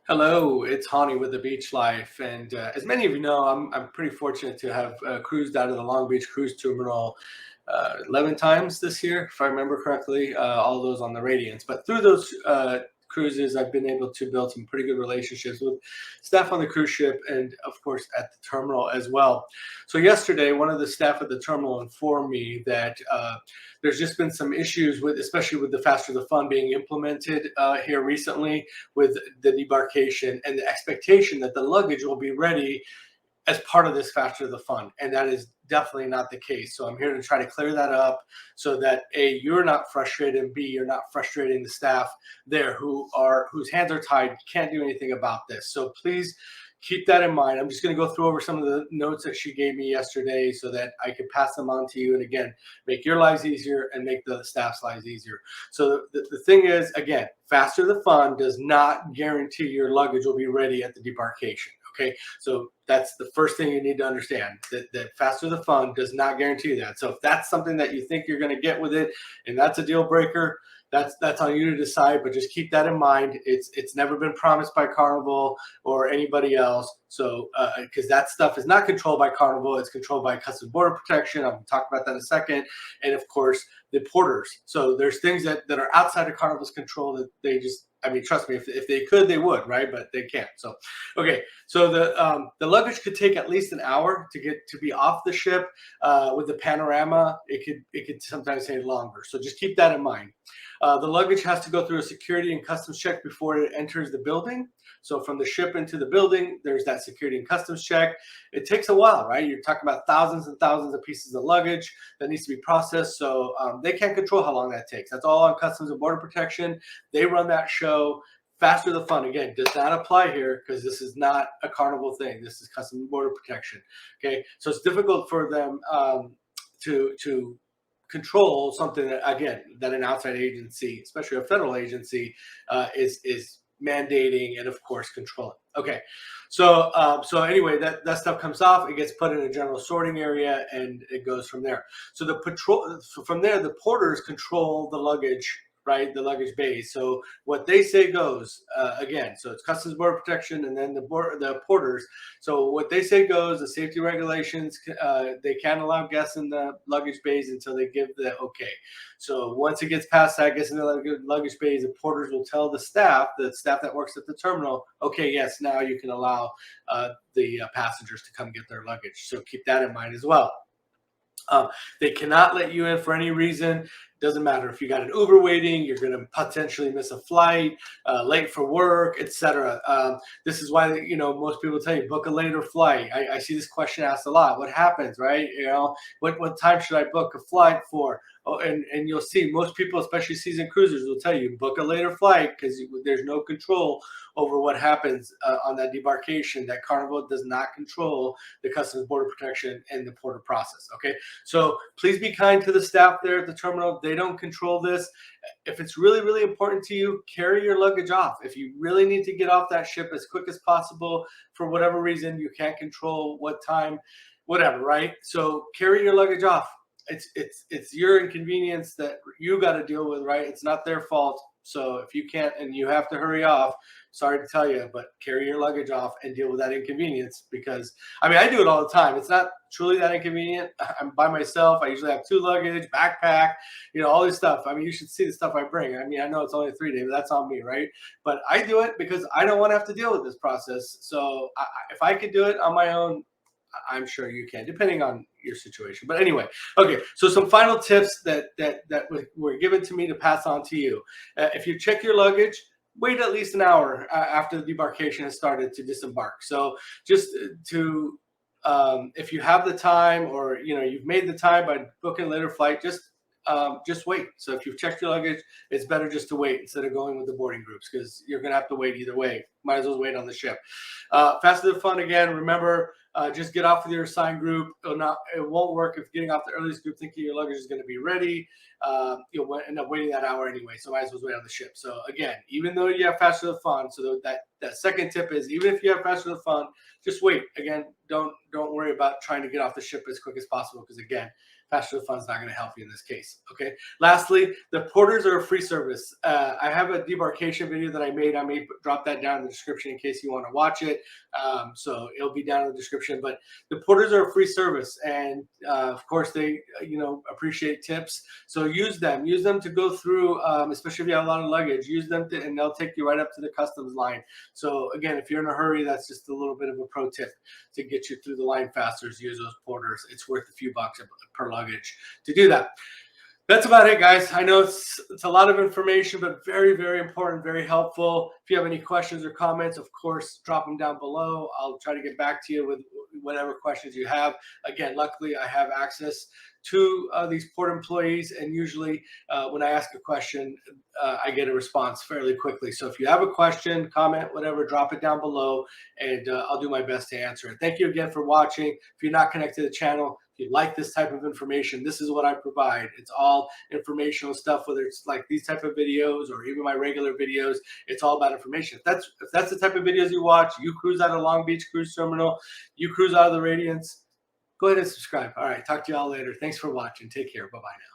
Hello, it's Hani with the Beach Life, and as many of you know, I'm pretty fortunate to have cruised out of the Long Beach cruise terminal 11 times this year, if I remember correctly. All those on the Radiance, but through those cruises, I've been able to build some pretty good relationships with staff on the cruise ship, and of course at the terminal as well. So yesterday, one of the staff at the terminal informed me that there's just been some issues with, especially with the Faster the Fun being implemented here recently with the debarkation and the expectation that the luggage will be ready as part of this Faster the Fun. And that is definitely not the case. So I'm here to try to clear that up so that A, you're not frustrated, and B, you're not frustrating the staff there whose hands are tied, can't do anything about this. So please keep that in mind. I'm just going to go through over some of the notes that she gave me yesterday so that I can pass them on to you. And again, make your lives easier and make the staff's lives easier. So the thing is, again, Faster the Fun does not guarantee your luggage will be ready at the debarkation. Okay, so that's the first thing you need to understand, that Faster the Fun does not guarantee that. So if that's something that you think you're going to get with it, and that's a deal breaker, that's on you to decide. But just keep that in mind. It's never been promised by Carnival or anybody else. So because that stuff is not controlled by Carnival, it's controlled by Customs Border Protection. I'm going to talk about that in a second, and of course the porters. So there's things that are outside of Carnival's control that they just, I mean, trust me, if they could, they would, right? But they can't. So, okay. So the luggage could take at least an hour to be off the ship. With the panorama, it could sometimes take longer. So just keep that in mind. The luggage has to go through a security and customs check before it enters the building. So from the ship into the building, there's that security and customs check. It takes a while, right? You're talking about thousands and thousands of pieces of luggage that needs to be processed. So they can't control how long that takes. That's all on Customs and Border Protection. They run that show. Faster the Fun, again, does not apply here because this is not a Carnival thing. This is Customs and Border Protection. Okay, so it's difficult for them to control something that, again, that an outside agency, especially a federal agency, is mandating and of course controlling. Okay, so anyway, that stuff comes off, it gets put in a general sorting area, and it goes from there. So the patrol, from there, the porters control the luggage, right? The luggage bays. So what they say goes. Again, so it's Customs Border Protection, and then the porters. So what they say goes. The safety regulations. They can't allow guests in the luggage bays until they give the okay. So once it gets past that, gets in the luggage bays, the porters will tell the staff that works at the terminal, okay, yes, now you can allow the passengers to come get their luggage. So keep that in mind as well. They cannot let you in for any reason. Doesn't matter if you got an Uber waiting, you're going to potentially miss a flight, late for work, etc. This is why most people tell you book a later flight. I see this question asked a lot. What happens, right? What time should I book a flight for? Oh, and you'll see most people, especially seasoned cruisers, will tell you book a later flight because there's no control over what happens on that debarkation. That Carnival does not control the Customs Border Protection and the porter process. Okay, so please be kind to the staff there at the terminal. They don't control this. If it's really, really important to you, carry your luggage off. If you really need to get off that ship as quick as possible for whatever reason, you can't control what time, whatever, right? So carry your luggage off. It's your inconvenience that you got to deal with, right? It's not their fault. So if you can't and you have to hurry off, sorry to tell you, but carry your luggage off and deal with that inconvenience, because I mean, I do it all the time. It's not truly that inconvenient. I'm by myself. I usually have 2 luggage, backpack, all this stuff. I mean, you should see the stuff I bring. I mean, I know it's only a 3-day, but that's on me, right? But I do it because I don't want to have to deal with this process. So if I could do it on my own, I'm sure you can, depending on your situation. But anyway, okay. So some final tips that were given to me to pass on to you. If you check your luggage, wait at least an hour after the debarkation has started to disembark. So just to if you have the time, or you've made the time by booking a later flight, just wait. So if you've checked your luggage, it's better just to wait instead of going with the boarding groups, because you're going to have to wait either way. Might as well wait on the ship. Faster the Fun, again, remember, just get off with your assigned group. It won't work if getting off the earliest group thinking your luggage is going to be ready. You'll end up waiting that hour anyway, so might as well wait on the ship. So again, even though you have Faster the Fun, so that second tip is, even if you have Faster the Fun, just wait. Again, don't worry about trying to get off the ship as quick as possible, because again, Pastor the Fund's not going to help you in this case. Okay. Lastly, the porters are a free service. I have a debarkation video that I made. I may drop that down in the description in case you want to watch it. So it'll be down in the description. But the porters are a free service, and of course they appreciate tips. So use them. Use them to go through, especially if you have a lot of luggage. Use them and they'll take you right up to the customs line. So again, if you're in a hurry, that's just a little bit of a pro tip to get you through the line faster. Is use those porters. It's worth a few bucks per luggage to do that. That's about it, guys. I know it's a lot of information, but very, very important, very helpful. If you have any questions or comments, of course, drop them down below. I'll try to get back to you with whatever questions you have. Again, luckily, I have access to these port employees, and usually when I ask a question, I get a response fairly quickly. So if you have a question, comment, whatever, drop it down below, and I'll do my best to answer it. Thank you again for watching. If you're not connected to the channel, if you like this type of information, this is what I provide. It's all informational stuff, whether it's like these type of videos or even my regular videos. It's all about information. If that's the type of videos you watch, you cruise out of Long Beach Cruise Terminal, you cruise out of the Radiance, go ahead and subscribe. All right, talk to you all later. Thanks for watching. Take care. Bye-bye now.